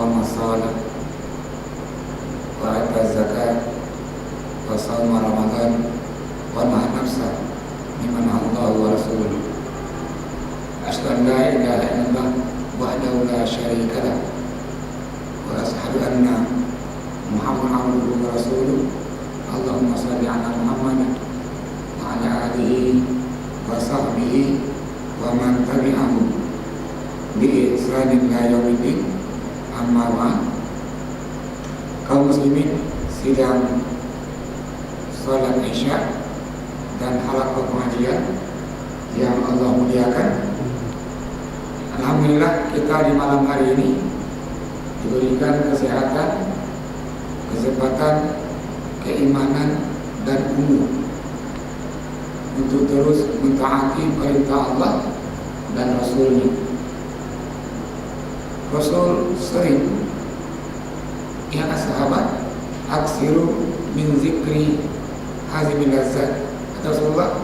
وأقام الصلاة وآتى الزكاة وصام رمضان ونهى نفسه مما نهى الله ورسوله. أشهد أن لا إله إلا الله وحده لا شريك له وأشهد أن محمدا عبده ورسوله. اللهم صل على محمد وعلى آله وصحبه ومن تبعه بإحسان إلى يوم الدين. Amma ba'd. Kaum muslimin sidang salat Isya dan halaqah pengajian yang Allah muliakan. Alhamdulillah kita di malam hari ini diberikan kesehatan, kesempatan, keimanan dan umur untuk terus mentaati perintah Allah dan Rasulnya. Rasul sering ya sahabat aksiru min zikri hazimil lazzat. Kata Rasulullah,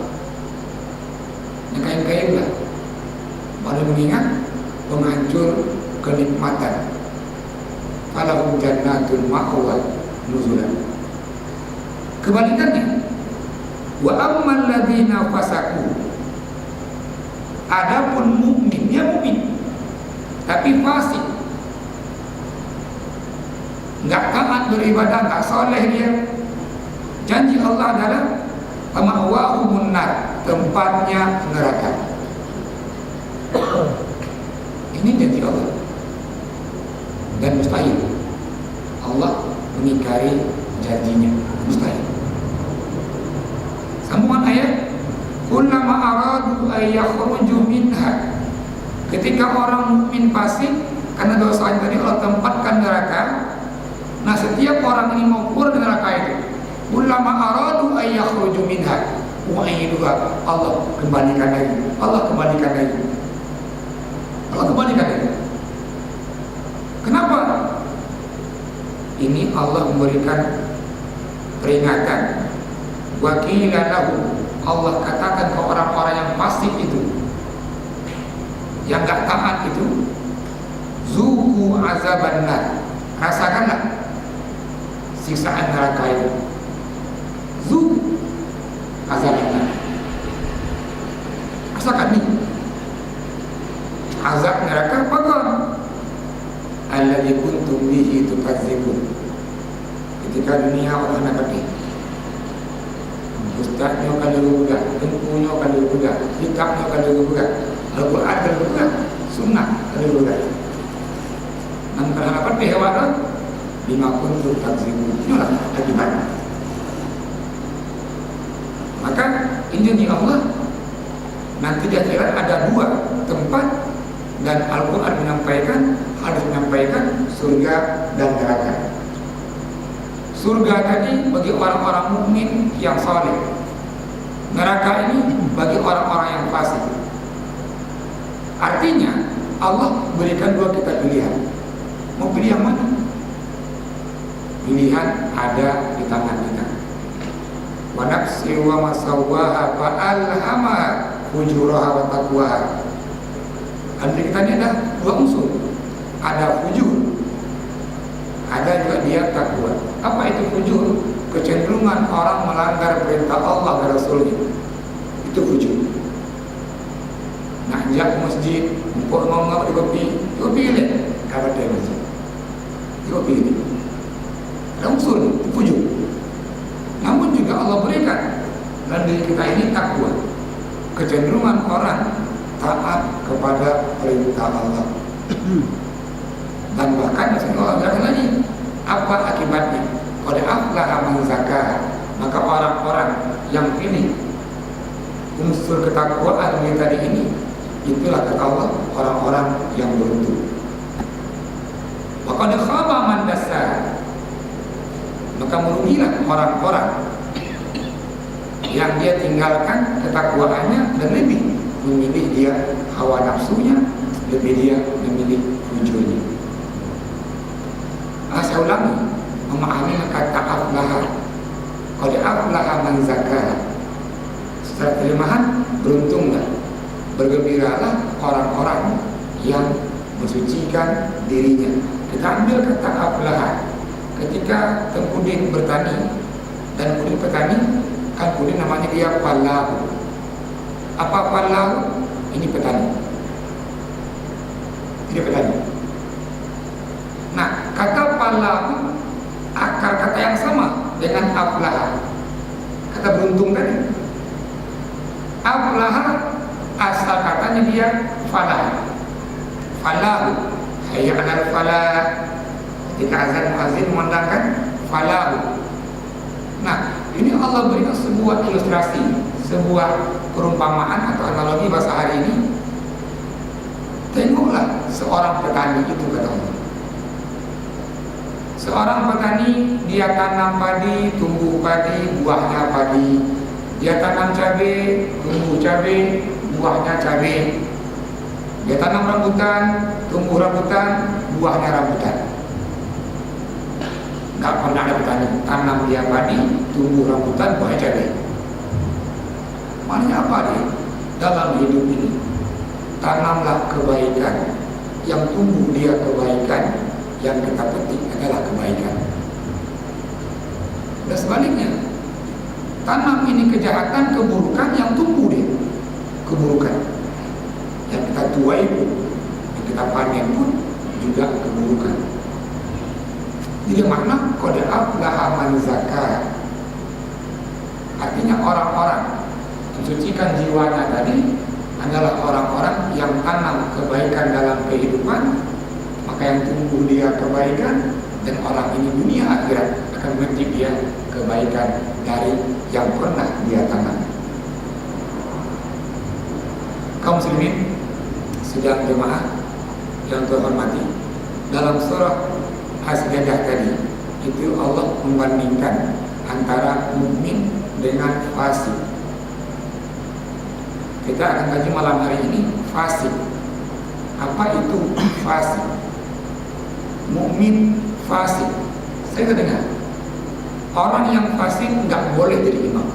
kain-kainlah pada mengingat penghancur kenikmatan. Falahum jannatul ma'wa nuzulan. Kebalikannya, wa ammal ladzina fasaku, adapun mukmin, dia mukmin tapi fasik, nggak taat beribadah, nggak soleh dia. Janji Allah adalah ma'wahumun nar, tempatnya neraka. Ini janji Allah dan mustahil Allah mengingkari janjinya, mustahil. Sambungan ayat, kullama aradu ay yakhruju minha, ketika orang mukmin fasik karena dosanya tadi Allah tempatkan neraka. Nah, setiap orang ini mau keluar dari neraka itu, ulama aradu ay yakhruju minha wa ayyiduha, Allah kembalikan lagi, Allah kembalikan lagi, Allah kembalikan lagi. Kenapa? Ini Allah memberikan peringatan. Wa qila lahu, Allah katakan ke orang-orang yang fasik itu, yang gak taat itu, zuku azaban nar, rasakanlah siksaan neraka itu. Zuku azaban nar, rasakan nih azab neraka. Bakal alladzi kuntum bihi tukadzibun. Ketika dunia orang nak pergi, ustaznya akan dibuka, tengkunya akan dibuka, kitabnya akan dibuka, Al-Quran akan dibuka, sunnah akan dibuka. Dan karena apa dihewatan bima kuntum takdzibun, inilah akibatnya. Maka janji Allah nanti di akhirat ada dua tempat, dan Al-Quran menyampaikan, hadis menyampaikan, surga dan neraka. Surga tadi bagi orang-orang mukmin yang saleh, neraka ini bagi orang-orang yang fasik. Artinya Allah berikan dua kita pilihan. Mau pilih yang mana? Pilihan ada di tangan kita. Wa nafsi wa ma sawwaha fa alhamaha fujuraha wa taqwaha. Arti kita ini ada dua unsur. Ada fujur, ada juga dia takwa. Apa itu fujur? Kecenderungan orang melanggar perintah Allah dan Rasulnya. Itu fujur. Nak ajak ke masjid, empuk ngomong di kopi, pilih kabar dia masjid. Dia pilih. Ada unsur itu fujur. Namun juga Allah berikan dan diri kita ini takwa. Kecenderungan orang taat kepada perintah Allah. Dan bahkan Allah bilang lagi, apa akibatnya? Qad aflaha man zakah, maka orang-orang yang pilih unsur ketakwaan yang tadi ini, itulah kata Allah orang-orang yang beruntung. Wa qad khaba man dassaha, maka merugilah orang-orang yang dia tinggalkan ketakwaannya dan lebih memilih dia hawa nafsunya, lebih dia memilih fujurnya. Saya ulangi, memahami kata aflaha, qad aflaha man zakah. Secara terjemahan, beruntunglah, bergembiralah orang-orang yang mensucikan dirinya, Kita ambil kata aflaha. Ketika Tengkudin bertani dan Kudin petani, kan Kudin namanya dia falahu. Apa falahu? Ini petani. Dia petani. Nah, kata falahu akar kata yang sama dengan aflaha. Kata beruntung tadi. Aflaha asal katanya dia falah. Falahu, hayya 'alal falah. Ketika azan muazzin memandangkan falahu. Nah, ini Allah berikan sebuah ilustrasi, sebuah perumpamaan atau analogi bahasa hari ini. Tengoklah seorang petani itu, kata Allah. Seorang petani, dia tanam padi, tumbuh padi, buahnya padi. Dia tanam cabai, tumbuh cabai, buahnya cabai. Dia tanam rambutan, tumbuh rambutan, buahnya rambutan. Gak pernah ada petani tanam dia padi, tumbuh rambutan, buahnya cabai. Maknanya apa nih? Dalam hidup ini, tanamlah kebaikan. Yang tumbuh dia kebaikan, yang kita petik adalah kebaikan. Dan sebaliknya, tanam ini kejahatan, keburukan, yang tumbuh dia keburukan. Yang kita tuai pun, yang kita panen pun juga keburukan. Jadi makna qad aflaha man zakah. Artinya orang-orang mensucikan jiwanya tadi adalah orang-orang yang tanam kebaikan dalam kehidupan, maka yang tumbuh dia kebaikan, dan orang ini dunia akhirat akan memetik dia kebaikan dari yang pernah dia tanam. Kaum muslimin sedang jemaah yang terhormati, dalam surah As-Sajdah tadi itu Allah membandingkan antara mukmin dengan fasik. Kita akan kaji malam hari ini fasik. Apa itu fasik? Mukmin fasik. Saya dengar orang yang fasik nggak boleh jadi imam.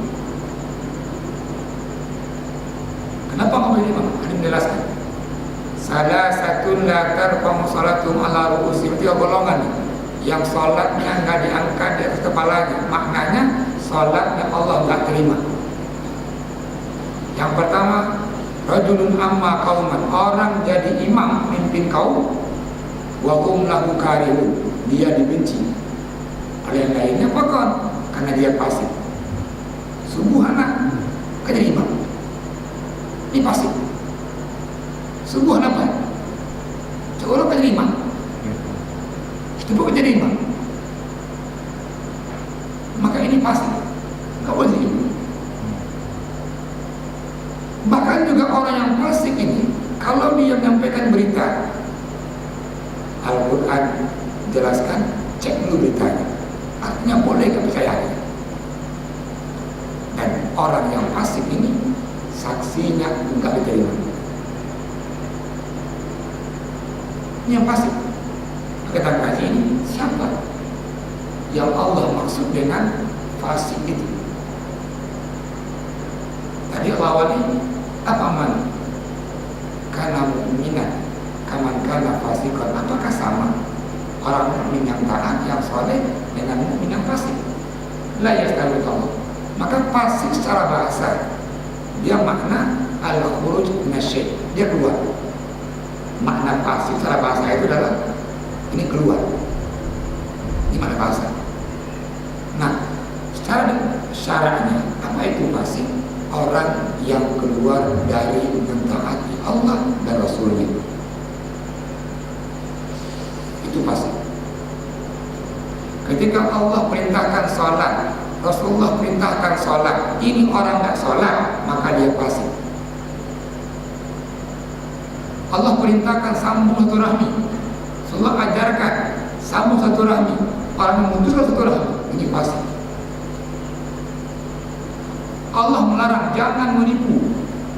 Kenapa nggak boleh imam? Ada menjelaskan. Salah satu latar pemusolatum ala ru'usim, tiga golongan yang sholatnya nggak diangkat di atas kepalanya. Maknanya sholatnya Allah nggak terima. Yang pertama, rajulun amma qauman, orang jadi imam mimpin kaum, wa hum lahu karihun, dia dibenci oleh yang lainnya. Pokok karena dia fasik. Subhanallah, kan jadi imam. Ini fasik. Subuh apa? Coba kan jadi imam. Itu bukan jadi imam. Maka ini pasti nggak boleh jadi imam. Bahkan juga orang yang fasik ini, kalau dia menyampaikan berita, Al-Quran jelaskan, cek dulu beritanya. Artinya boleh nggak percaya. Dan orang yang fasik ini saksinya nggak diterima. Ini yang pasti. Kita kaji ini siapa yang Allah maksud dengan fasik itu? Tadi awalnya apa man? Karena mu'minan, kaman karena fasikon. Apakah sama orang mukmin yang taat, yang soleh dengan mukmin yang fasik? La yastawi Allah. Maka fasik secara bahasa dia makna al-khuruj minasyai', dia keluar. Makna fasik secara bahasa itu adalah ini keluar. Ini makna bahasa. Nah, secara syara'nya apa itu fasik? Orang yang keluar dari mentaati Allah dan Rasulnya, itu fasik. Ketika Allah perintahkan sholat, Rasulullah perintahkan sholat, ini orang nggak sholat, maka dia fasik. Allah perintahkan sambung satu rahmi, Allah ajarkan sambung satu rahmi, orang memutuskan satu rahmi, ini fasik. Allah melarang jangan menipu,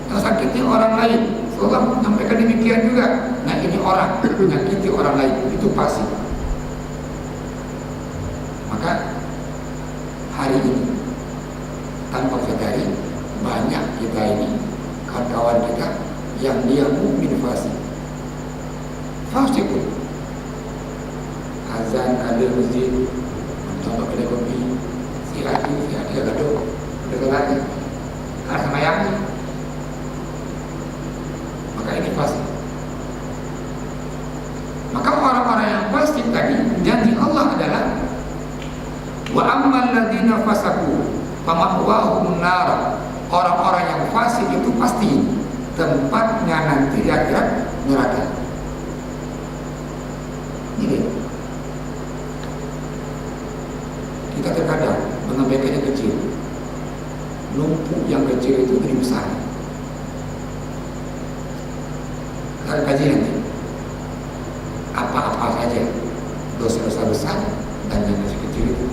jangan sakiti orang lain, Allah menyampaikan demikian juga. Nah ini orang menyakiti orang lain, itu fasik. Maka hari ini tanpa sadari banyak kita ini kawan-kawan kita yang dia mukmin fasik. Fasik pun azan kali masjid contoh kedai kopi si laki gaduh udah kelar sama yang maka ini fasik. Maka orang-orang yang fasik tadi janji Allah adalah wa ammal ladzina fasaku fama'wahum nar. Orang-orang yang fasik itu pasti tempatnya nanti di akhirat neraka. Ini kita terkadang mengabaikannya kecil. Numpuk yang kecil itu lebih besar. Kita kaji nanti apa-apa saja dosa-dosa besar dan yang kecil itu.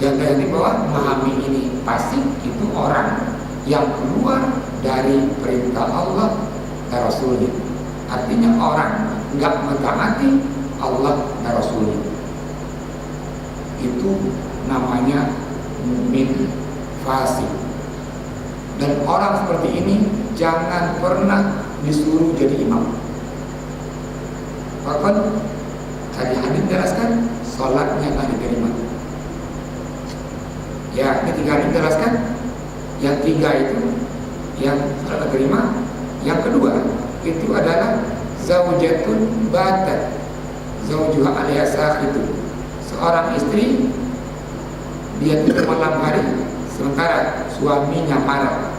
Yang tadi bahwa memahami ini pasti itu orang yang keluar dari perintah Allah dan Rasulnya. Artinya orang nggak mentaati Allah dan Rasulnya. Itu namanya mukmin fasik. Dan orang seperti ini jangan pernah disuruh jadi imam. Bahkan tadi hadis jelaskan sholatnya nggak diterima. Ya, ketiga hadis jelaskan. Yang tiga itu yang sholat diterima. Yang kedua itu adalah zaujatun batat, zaujuha alias itu seorang istri dia tidur malam hari sementara suaminya marah.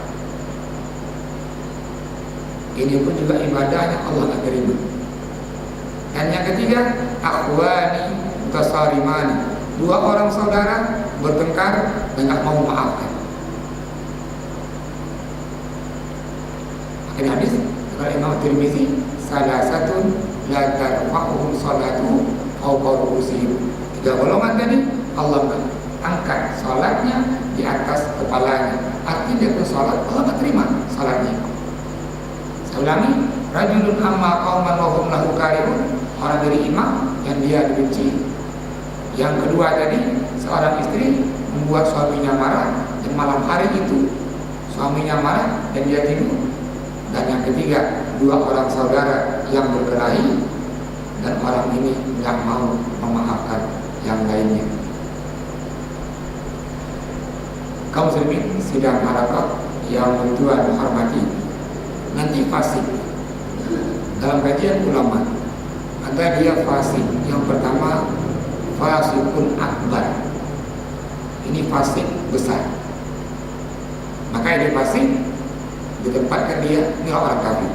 Ini pun juga ibadahnya Allah nggak terima. Dan yang ketiga akhwani mutasarimani, dua orang saudara bertengkar dan nggak mau memaafkan. Ini hadis dari Imam Tirmizi, salah satu la tarfa'uhum salatu fawqa ru'usihim. Tiga golongan tadi Allah angkat salatnya di atas kepalanya. Artinya dia bersalat Allah nggak terima salatnya. Saya ulangi, rajulun amma qauman wa hum lahu karihun, orang dari imam yang dia dibenci. Yang kedua tadi seorang istri membuat suaminya marah dan malam hari itu suaminya marah dan dia tidur. Dan yang ketiga dua orang saudara yang berkelahi dan orang ini nggak mau memaafkan yang lainnya. Kaum muslimin sidang Arafah yang Tuhan hormati, nanti fasik dalam kajian ulama ada dia fasik. Yang pertama fasikun akbar, ini fasik besar. Maka ini fasik ditempatkan dia ini orang kafir.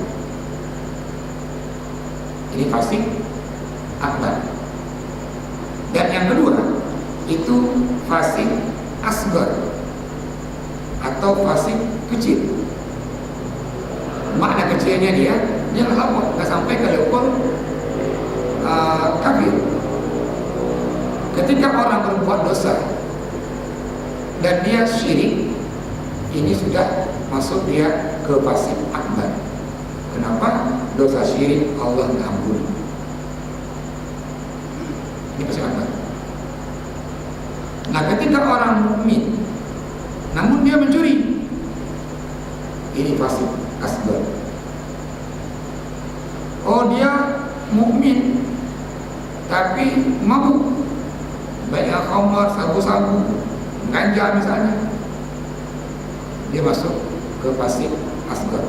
Ini fasik akbar. Dan yang kedua itu fasik asgar atau fasik kecil. Makna kecilnya dia nggak sampai ke level kafir. Ketika orang berbuat dosa dan dia syirik, ini sudah masuk dia ke fasik akbar. Kenapa? Dosa syirik Allah nggak ampuni. Ini fasik akbar. Nah, ketika orang mukmin namun dia mencuri, ini fasik asgar. Oh, dia mukmin tapi mabuk, banyak khamar, sabu-sabu, ganja misalnya, dia masuk ke fasik asgar.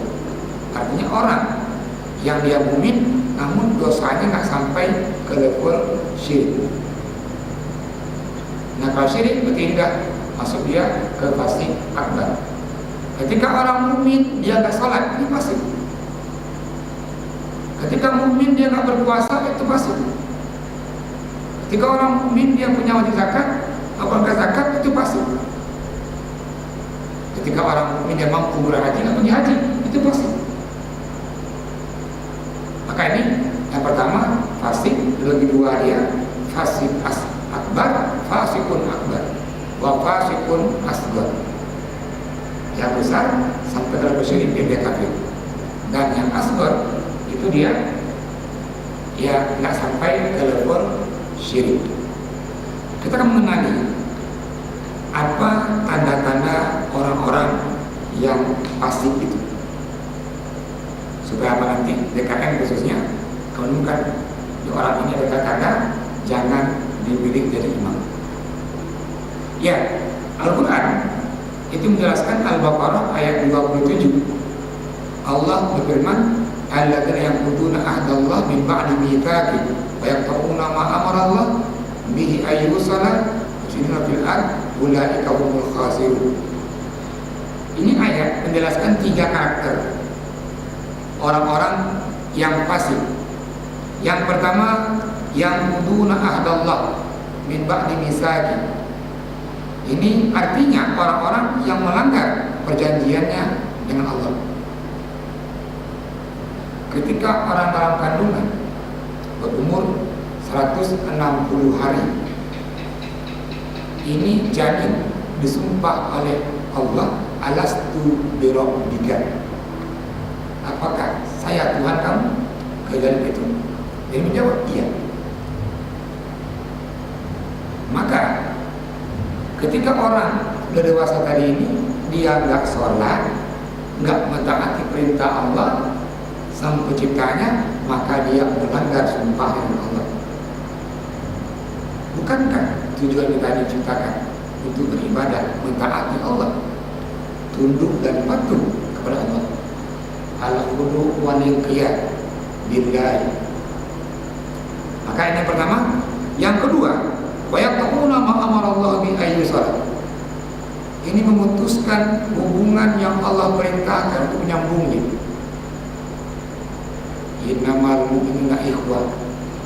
Artinya orang yang dia mukmin namun dosanya nggak sampai ke level syirik. Nah, kalau syirik berarti tidak masuk dia ke fasik akbar. Ketika orang mukmin dia nggak sholat, ini fasik. Ketika mukmin dia nggak berpuasa, itu fasik. Ketika orang mukmin dia punya wajib zakat, apakah zakat, itu fasik. Ketika orang mukmin dia mampu berhaji, nggak pergi haji, itu fasik. Maka ini yang pertama fasik, lebih dua dia fasik akbar, fasikun akbar, wa fasikun asgar. Yang besar sampai dalam syirik dia kafir. Dan yang asgar itu dia ya nggak sampai ke level syirik. Kita akan mengenali apa tanda-tanda orang-orang yang fasik itu, supaya apa nanti DKM khususnya menemukan Di orang ini ada kata-kata jangan dipilih jadi imam. Ya, Al-Quran itu menjelaskan Al-Baqarah ayat 27. Allah berfirman, alladzina yanquduna ahdallah min ba'di mitsaqi wa yaqta'una ma amara Allah bihi ayyusala yufsiduna fil ard ulaika humul khasirun. Ini ayat menjelaskan 3 karakter orang-orang yang fasik. Yang pertama, yanquduna ahdallah min ba'di mitsaqi. Ini artinya orang-orang yang melanggar perjanjiannya dengan Allah. Ketika orang dalam kandungan berumur 160 hari, ini janin disumpah oleh Allah, alastu birabbika, apakah saya Tuhan kamu? Kejanin itu dia menjawab iya. Maka ketika orang sudah dewasa tadi ini dia nggak sholat, nggak mentaati perintah Allah Sang Penciptanya, maka dia melanggar sumpah dengan Allah. Bukankah tujuan kita diciptakan untuk beribadah, mentaati Allah, tunduk dan patuh kepada Allah? Al-khudu wal-inqiyad billahi. Maka ini pertama. Yang kedua, wa yaqta'una ma amara Allah bi ayyusala. Ini memutuskan hubungan yang Allah perintahkan untuk menyambungnya. Innamal mu'minuna ikhwah.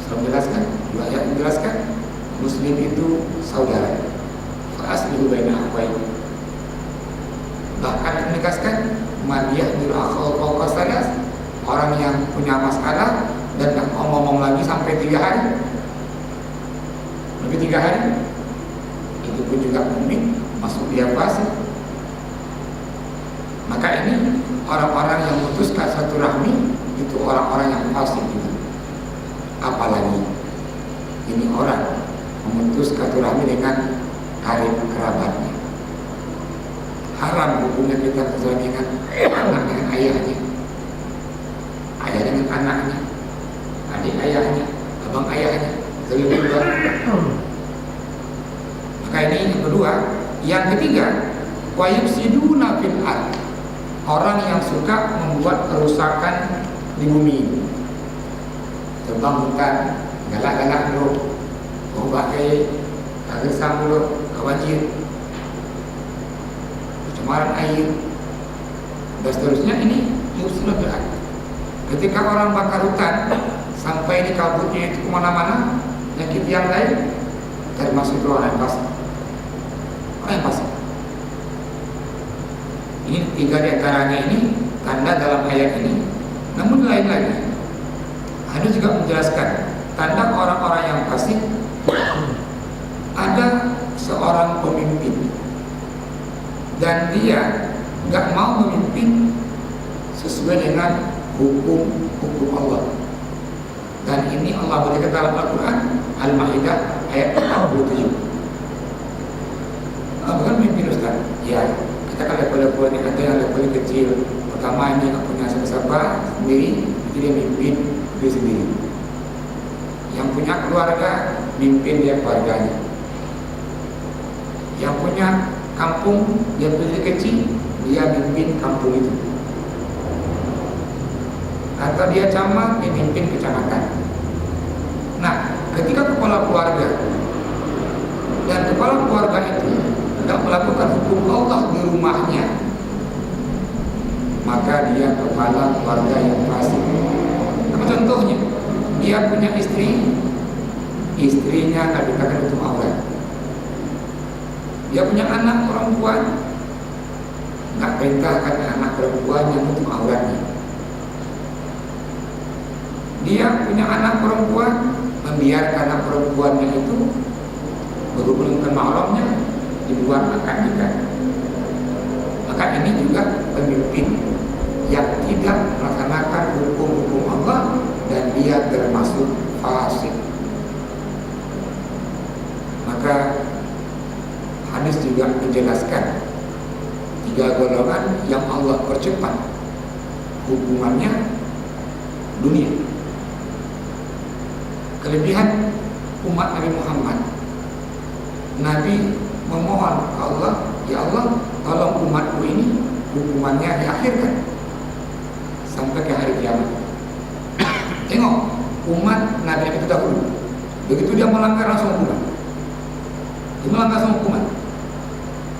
Saya menjelaskan, dua ayat menjelaskan Muslim itu saudara. Fa aslihu baina akhwayni. Bahkan menegaskan man yahdiru akhal fawqa salas, orang yang punya masalah dan tak ngomong lagi sampai 3 hari, lebih 3 hari, itu pun juga mukmin, masuk dia fasik. Maka ini orang-orang yang memutuskan satu rahmi itu orang-orang yang fasik juga. Apalagi ini orang memutus silaturahmi dengan karib kerabatnya. Haram hukumnya kita kezaliman anak dengan ayahnya, ayah dengan anaknya, adik ayahnya, abang ayahnya, zalim juga. Maka ini yang kedua. Yang ketiga, wa yufsiduna fil ard, orang yang suka membuat kerusakan di bumi ini. Tebang hutan, galak-galak dulu, mau pakai kagesang dulu, kebanjir, pencemaran air, dan seterusnya. Ini yufsiduna fil ard. Ketika orang bakar hutan sampai di kabutnya itu kemana-mana, nyakit yang lain, termasuk itu orang yang fasik. Orang yang fasik. Ini 3 di antaranya ini tanda dalam ayat ini. Namun lain lagi, hadis juga menjelaskan tanda orang-orang yang fasik. Ada seorang pemimpin dan dia nggak mau memimpin sesuai dengan hukum Allah. Dan ini Allah berkata dalam Al-Quran Al-Ma'idah ayat 47. Bukan memimpin Ustaz. Ya, kita kan level-level ini ada yang level kecil. Pertama ini nggak punya siapa-siapa sendiri, jadi dia mimpin diri sendiri. Yang punya keluarga, mimpin dia keluarganya. Yang punya kampung, dia punya kecil, dia mimpin kampung itu. Atau dia camat, dia mimpin kecamatan. Nah, ketika kepala keluarga dan kepala keluarga itu tidak melakukan hukum Allah di rumahnya, maka dia kepala keluarga yang fasik. Apa contohnya? Dia punya istri, istrinya tidak dikatakan hukum aurat. Dia punya anak perempuan, nggak perintahkan anak perempuan yang hukum auratnya. Dia punya anak perempuan, membiarkan anak perempuannya itu berhubungan dengan mahramnya di luar akad nikah. Maka ini juga pemimpin yang tidak melaksanakan hukum-hukum Allah dan dia termasuk fasik. Maka hadis juga menjelaskan 3 golongan yang Allah percepat hukumannya dunia. kelebihan umat Nabi Muhammad. Nabi memohon ke Allah, ya Allah, tolong umatku ini hukumannya diakhirkan sampai ke hari kiamat. Tengok umat Nabi itu dahulu, begitu dia melanggar langsung hukuman. Dia melanggar langsung hukuman.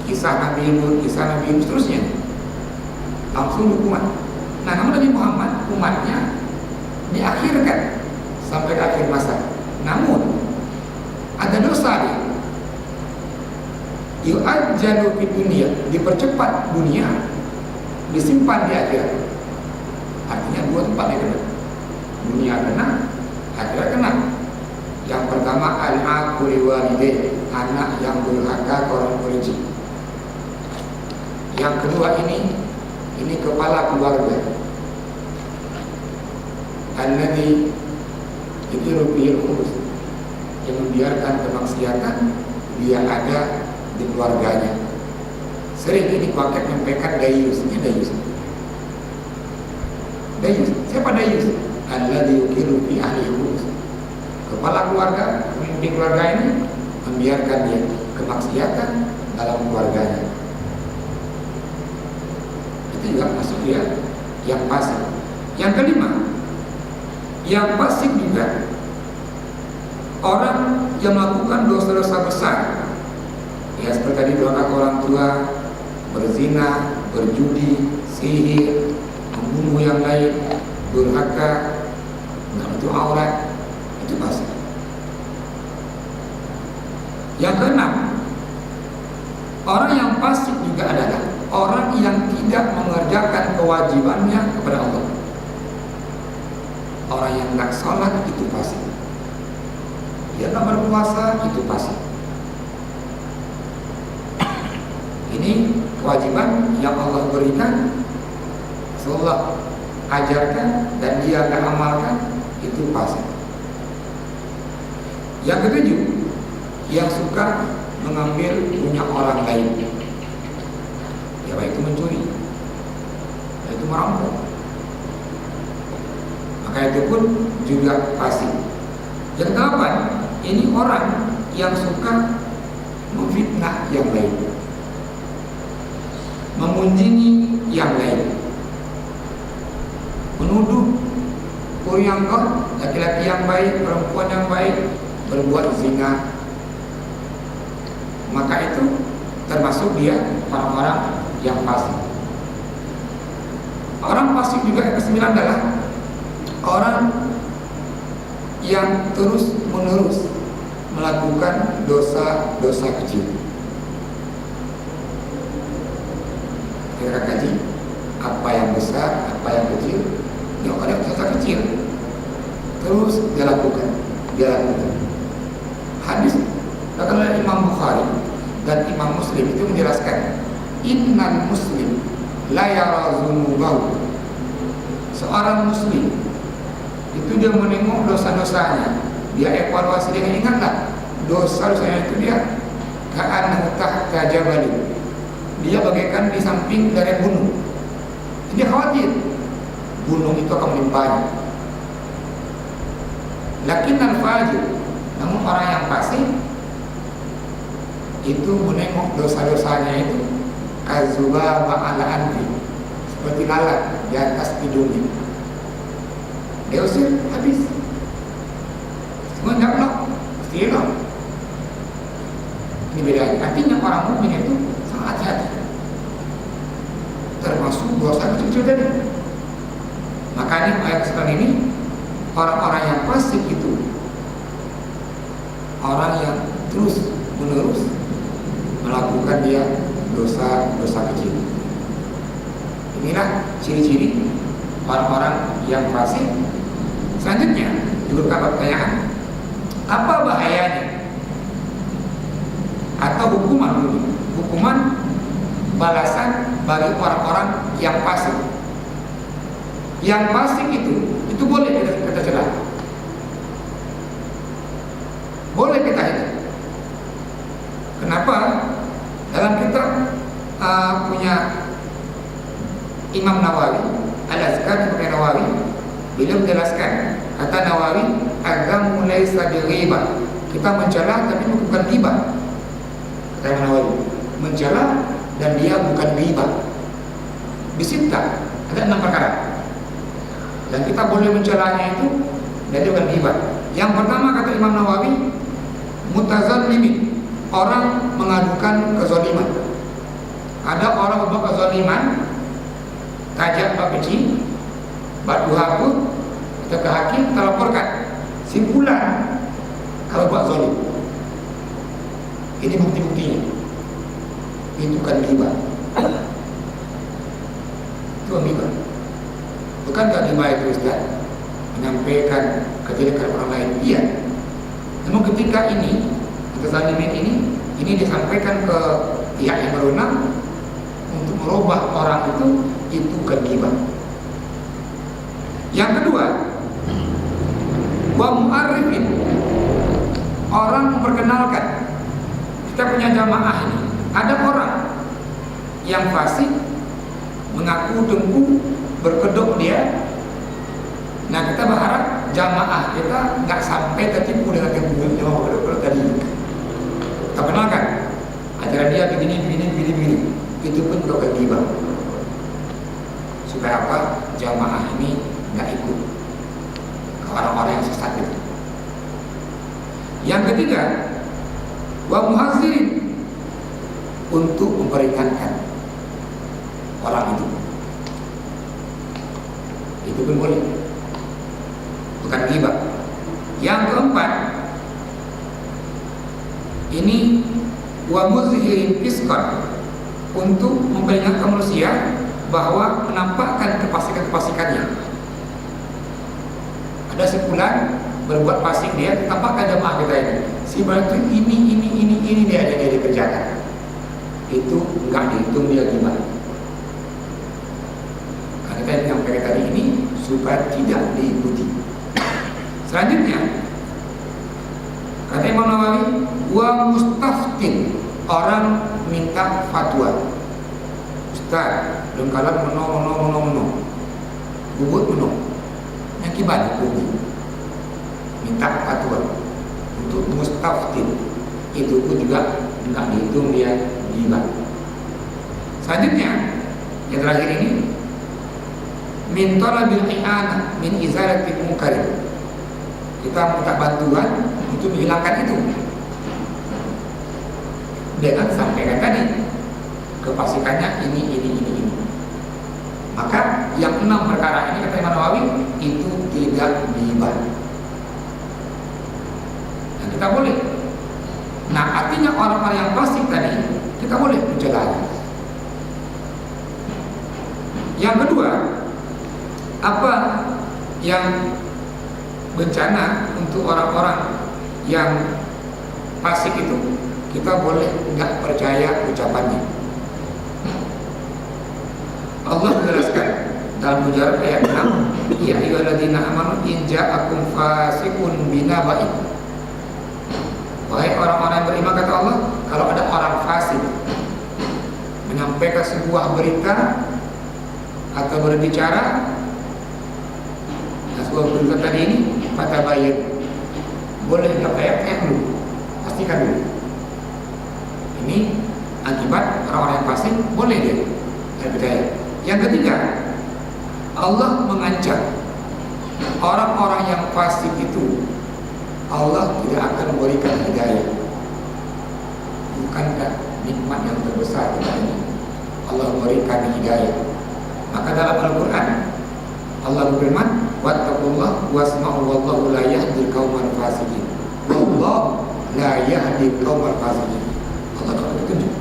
Kisah Nabi Nuh, kisah Nabi Nuh, seterusnya langsung hukuman. Nah, namun Nabi Muhammad umatnya diakhirkan sampai ke akhir masa. Namun ada dosa dia. Yu'ajjalu fid dunia, dipercepat dunia, disimpan di akhirat. Artinya dua tempat yang kena. Dunia kena, akhirat kena. Yang pertama al-aqu liwalidayh, anak yang durhaka ke orang tuanya. Yang kedua ini kepala keluarga. Alladzi yudiru bihil khubuz, yang membiarkan kemaksiatan dia ada di keluarganya. Sering ini pakai menyampaikan dayus. Ini dayus. Dayus. Siapa dayus? Alladzi yuqiru fi ahli khubuz. Kepala keluarga, pemimpin keluarga ini membiarkan dia kemaksiatan dalam keluarganya. Itu juga masuk dia yang fasik. Yang kelima, yang fasik juga orang yang melakukan dosa-dosa besar, ya seperti tadi doa orang tua, berzina, berjudi, sihir, membunuh yang lain, durhaka, menutup aurat, itu fasik. Yang keenam, orang yang fasik juga adalah orang yang tidak mengerjakan kewajibannya kepada Allah. Orang yang nggak sholat itu fasik. Dia nggak berpuasa itu fasik. Ini kewajiban yang Allah berikan, Allah ajarkan dan dia nggak amalkan, itu fasik. Yang ketujuh, yang suka mengambil punya orang lain, ya baik itu mencuri, baik itu merampok, maka itu pun juga fasik. Yang kedelapan, ini orang yang suka memfitnah yang lain, memunjingi yang lain, menuduh kurang laki-laki yang baik, perempuan yang baik berbuat zina, maka itu termasuk dia orang-orang yang fasik. Orang fasik juga yang kesembilan adalah orang yang terus-menerus melakukan dosa-dosa kecil. Kita kaji apa yang besar, apa yang kecil. Yang ada dosa kecil terus dia lakukan. Hadis kata Imam Bukhari dan Imam Muslim itu menjelaskan, innal muslim la yara dzunubahu. Seorang muslim itu dia menengok dosa-dosanya, dia evaluasi, dia ingatlah dosa-dosanya itu dia ka'annahu tahta jabalin, dia bagaikan di samping dari gunung. Dia khawatir gunung itu akan menimpanya. Lakinnal fajir, namun orang yang fasik itu menengok dosa-dosanya itu kazubaba ala anfi, seperti lalat di atas hidungnya. Dia usir habis. Semua enggak lock, pasti hilang. Ini beda. Artinya orang mukmin itu sangat hati-hati, termasuk dosa kecil-kecil tadi. Makanya ayat sekarang ini, orang-orang yang fasik itu orang yang terus menerus melakukan dia dosa-dosa kecil. Inilah ciri-ciri orang-orang yang fasik. Selanjutnya juga pertanyaan, apa bahayanya atau hukuman balasan bagi orang-orang yang fasik. Yang fasik itu boleh kita celah, boleh kita hidup. Kenapa? Dalam kitab punya Imam Nawawi, Al-Azkar Nawawi, beliau menjelaskan, kata Nawawi, adzamu laisa bighibah. Kita mencela tapi bukan ghibah. Kata Imam Nawawi, mencela dan dia bukan ghibah. Bisita ada 6 perkara. Dan kita boleh mencelanya itu dan dia bukan ghibah. Yang pertama kata Imam Nawawi, mutazallimin, orang mengadukan kezaliman. Ada orang berbuat kezaliman, tajak bab kecil, bab hapus, atau ke hakim, terlaporkan. Simpulan kalau buat zalim. Ini bukti-buktinya. Itu kan ghibah. Itu ghibah. Bukankah ghibah itu Ustaz? Menyampaikan kejelekan orang lain. Iya. Namun ketika ini kezaliman ini disampaikan ke pihak yang berwenang untuk merubah orang itu bukan ghibah. Yang kedua, wa mu'arrifin, orang memperkenalkan. Kita punya jamaah ini, ada orang yang fasik mengaku dengku, berkedok dia. Nah, kita berharap jamaah kita nggak sampai tertipu dengan tipu yang berkedok tadi. Kita kenalkan ajaran dia begini. Itu pun bukan ghibah. Supaya apa? Jamaah ini nggak ikut ke orang-orang yang sesat itu. Yang ketiga, wa muhadzirin, untuk memperingatkan orang itu. Itu pun boleh, bukan ghibah. Yang keempat, ini wa muzhirin fiskon, untuk memperingatkan manusia bahwa menampakkan kefasikan-kefasikannya. Ada sebulan berbuat fasik dia, tampakkan jamaah kita ini. Si bantu ini dia dikerjakan. Itu enggak dihitung dia ghibah. Karena kita menyampaikan tadi ini supaya tidak diikuti. Selanjutnya, kata Imam Nawawi, wa mustaftin, orang minta fatwa. Ustaz, lengkalan meno, bubut meno, yang kibat bumi, minta fatwa untuk mustaftin. Itu pun juga enggak dihitung dia ghibah. Selanjutnya, yang terakhir ini, min talabil i'anah min izalatil munkar. Kita minta bantuan untuk menghilangkan itu. Dengan sampaikan tadi kefasikannya ini. Maka yang 6 perkara ini kata Imam Nawawi itu tidak ghibah. Dan kita boleh. Nah, artinya orang-orang yang fasik tadi kita boleh mencela. Yang kedua, apa yang bencana untuk orang-orang yang fasik itu? Kita boleh enggak percaya ucapannya. Allah menjelaskan dalam Hujurat ayat 6, ya ayyuhalladzina amanu in ja'akum fasiqun binaba'in. Wahai orang-orang yang beriman, kata Allah, kalau ada orang fasik menyampaikan sebuah berita atau berbicara, sebuah berita tadi ini, fatabayyin, boleh enggak percaya dulu, pastikan dulu. Ini akibat orang-orang yang fasik, boleh dia percaya. Yang ketiga, Allah mengancam orang-orang yang fasik itu, Allah tidak akan memberikan hidayah. Bukankah nikmat yang terbesar kita ini Allah memberikan hidayah? Maka dalam Al-Quran Allah berfirman, wattaqullah wasma'u wallahu la yahdil qaumal fasiqin. Wallahu la yahdil qaumal fasiqin. Allah akan bertunjuk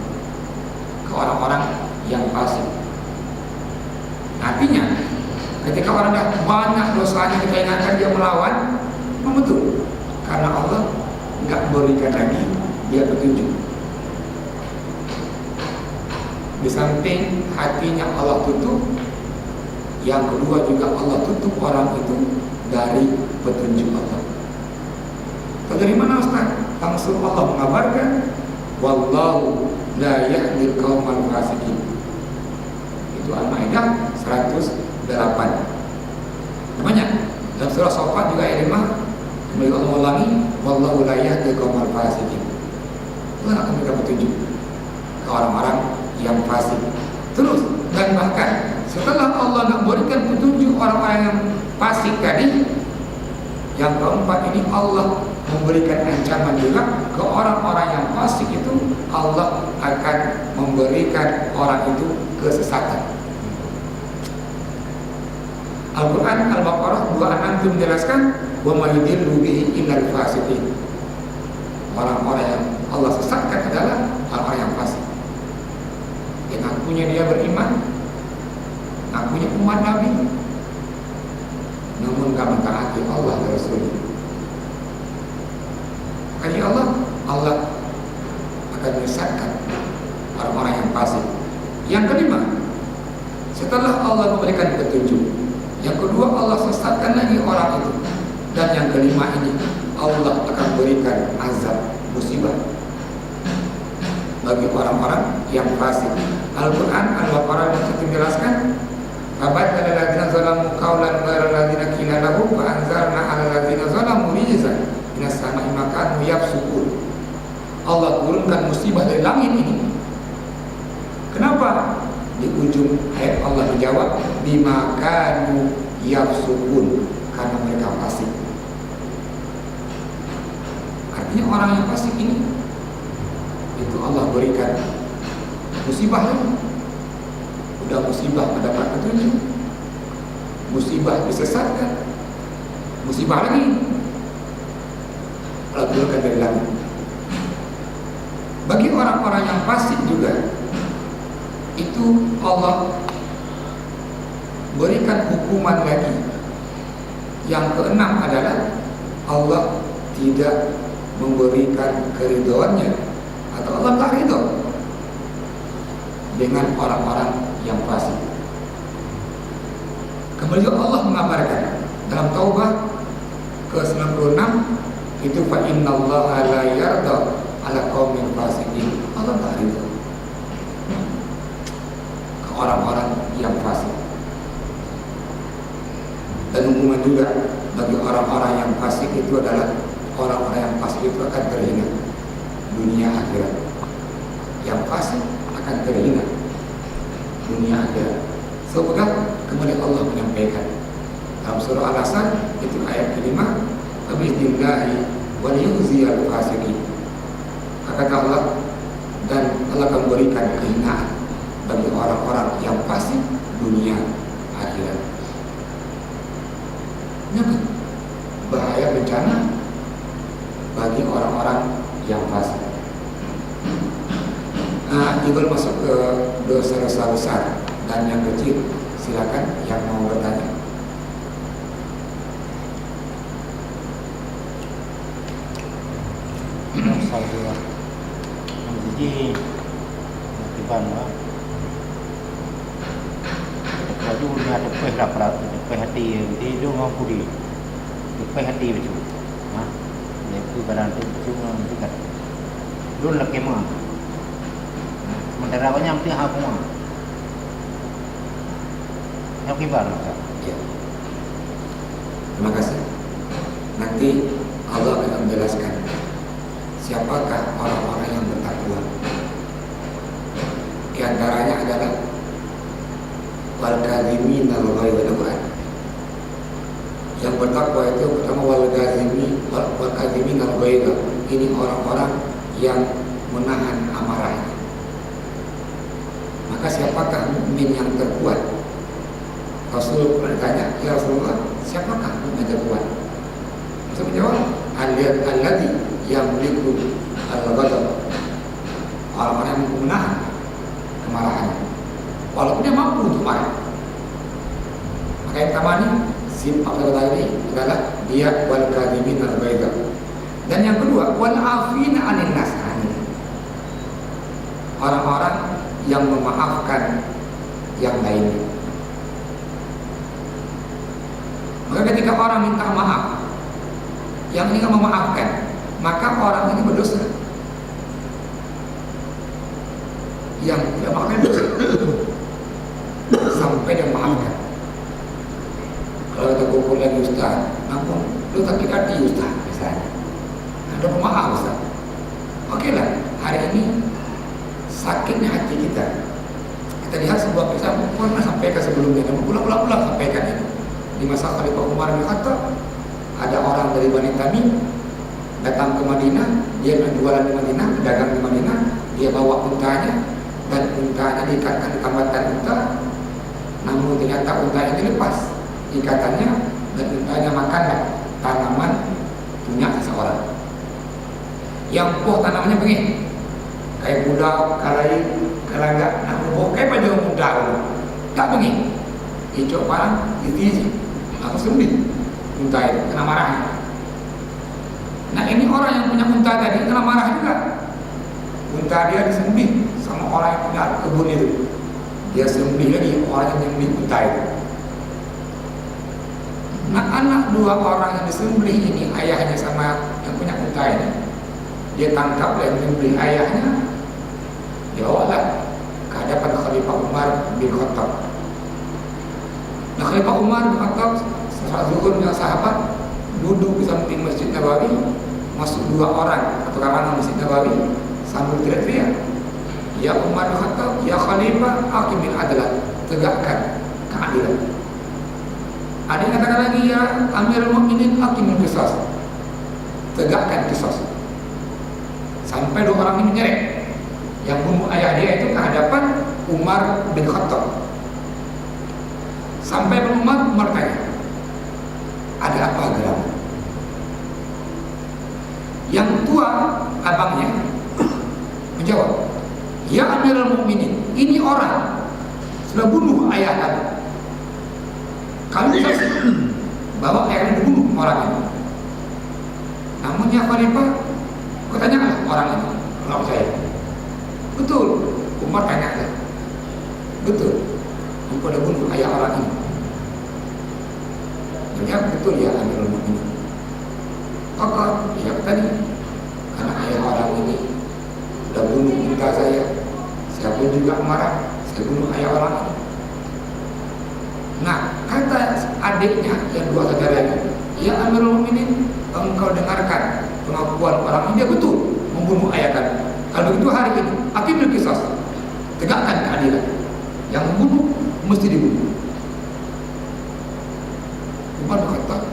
ke orang-orang yang fasik. Artinya, ketika orang dah banyak dosanya, kita ingatkan dia melawan, membetul. Karena Allah enggak berikan lagi dia petunjuk. Di samping hatinya Allah tutup, yang kedua juga Allah tutup orang itu dari petunjuk Allah. Dari mana Ustaz? Langsung Allah mengabarkan, wallahu la yahdil qaumal fasiqin. Itu Al-Maidah 108. Namanya dalam surah Shafat juga ayat 5, Kemudian Allah ulangi, wallahu la yahdi qaumal fasiqin. Allah akan memberikan petunjuk ke orang-orang yang fasik. Terus dan bahkan setelah Allah memberikan petunjuk orang-orang yang fasik tadi, yang keempat ini Allah memberikan ancaman juga ke orang-orang yang fasik itu. Allah akan memberikan orang itu kesesatan. Al-Quran Al-Baqarah 26 itu menjelaskan wa may yudillu bihi illal fasiqin. Orang-orang yang Allah sesatkan adalah orang-orang yang fasik. Yang ngakunya dia beriman, ngakunya umat Nabi, namun gak mentaati Allah dan Rasul. Makanya Allah akan menyesatkan orang-orang yang fasik. Yang kelima, setelah Allah memberikan petunjuk, yang kedua Allah sesatkan lagi orang itu. Dan yang kelima ini Allah akan berikan azab musibah bagi orang-orang yang fasik. Al-Quran Al-Baqarah menjelaskan, "Fabaddala alladziina zalamu qawlan ghayra alladziina qila lahum fa anzalna 'alal ladziina zalamu rijzan minas samaa'i ma kanu yafsukun." Allah turunkan musibah dari langit ini. Kenapa? Di ujung ayat Allah menjawab, bima kanu yafsukun, karena mereka fasik. Artinya orang yang fasik ini itu Allah berikan musibah lagi. Udah musibah mendapat petunjuk, musibah disesatkan, musibah lagi Allah turunkan dari langit. Bagi orang-orang yang fasik juga itu Allah berikan hukuman lagi. Yang keenam adalah Allah tidak memberikan keridhoannya, atau Allah tak ridho dengan orang-orang yang fasik. Kemudian Allah mengabarkan dalam Taubah ke-96 itu, fa innallaha la yarda ala qaumil fasiqin. Allah tak ridho ke orang-orang yang fasik. Dan hukuman juga bagi orang-orang yang fasik itu adalah orang-orang yang fasik itu akan terhina dunia akhirat. Yang fasik akan terhina dunia akhirat. Sebab kemudian Allah menyampaikan dalam surah Al-Asr itu ayat kelima, "Bismillahi wal yukhziyal fasiqin." Kata Allah, dan Allah akan berikan kehinaan bagi orang-orang yang fasik dunia akhirat. Ini bahaya bencana bagi orang-orang yang fasik. Juga masuk ke dosa-dosa besar dan yang kecil. Silakan yang mau bertanya. Masalah jadi tiba lah. Kalau dia ada pihak berat, pihak hati, dia mampu di pihak hati betul. Itu barang itu cuma dekat. Dulu lagi mah. Sementara banyak pihak aku mah. Yang kibar. Ya. Terima kasih. Nanti Allah akan menjelaskan siapakah orang-orang yang bertakwa. Di antaranya adalah wal kadhimina al-ghaiza. Yang bertakwa itu pertama wal kadhimina al-ghaiza. Ini orang-orang yang menahan amarahnya. Maka siapakah mukmin yang terkuat? Rasul bertanya, "Ya Rasulullah, siapakah mukmin terkuat?" Rasul menjawab, "Alladzi yamliku al-ghadab." Orang-orang yang menahan kemarahannya, walaupun dia mampu untuk marah. Maka yang pertama ini sifat tadi adalah dia wal kadhimin al-ghaiza. Dan yang kedua wal afina 'anil nas. Orang-orang yang memaafkan yang lainnya. Maka ketika orang minta maaf, yang ini memaafkan, maka orang ini berdosa. Yang tidak maafkan dosa sampai dia maafkan. Kalau kita pukul lagi Ustaz, namun lu tak hati Ustaz. misalnya. Ada pemaaf Ustaz. Oke lah, hari ini sakitnya hati kita. Kita lihat sebuah kisah pernah sampaikan sebelumnya dan ulang-ulang sampaikan itu. Di masa Khalifah Umar bin Khattab, ada orang dari Bani Tamim datang ke Madinah, dia berjualan di Madinah, pedagang di Madinah, dia bawa untanya dan untanya diikatkan di tambatan unta. Namun ternyata unta itu lepas ikatannya dan untanya makanlah tanaman punya seseorang. Yang poh tanamannya begini, kayak budak, kalai, kalaga, nah kayak pada muda, tak begini. Hijau parang, itu aku sembih unta itu, kena marah. Nah ini orang yang punya unta tadi kena marah juga. Unta dia disembih sama orang yang punya kebun itu. Dia sembih lagi orang yang nyembih unta itu. Nah anak dua orang yang disembelih ini, ayahnya sama yang punya unta ini, dia tangkap dan menyembelih ayahnya, dibawalah ke hadapan Khalifah Umar bin Khattab. Nah Khalifah Umar bin Khattab saat zuhur dengan sahabat duduk di samping Masjid Nabawi, masuk dua orang atau kalangan Masjid Nabawi sambil teriak-teriak, ya Umar bin Khattab, ya Khalifah, aqimil adalah, tegakkan keadilan. Ada yang katakan lagi, ya Amirul Mukminin, aqimil qisas, tegakkan qisas. Sampai dua orang ini menyeret. Yang bunuh ayah dia itu ke hadapan Umar bin Khattab. Sampai Umar tanya, ada apa geram? Yang tua abangnya menjawab, ya Amirul Mukminin, ini orang sudah bunuh ayah kami. Kami saksi bahwa ayah dibunuh orang ini. Namun ya Khalifah, kau tanyalah orang ini, kalau saya. Betul, Umar tanya, betul, engkau dah bunuh ayah orang ini. Ternyata betul ya Amirul Mukminin. Kakak, ya tadi, karena ayah orang ini sudah bunuh unta saya pun juga marah, saya bunuh ayah orang ini. Nah, kata adiknya yang dua saudaranya, ya Amirul Mukminin, engkau dengarkan pengakuan orang ini, dia betul membunuh ayah kami. Kalau begitu hari ini, aqimil qisas, tegakkan keadilan. Yang membunuh mesti dibunuh. Umar berkata,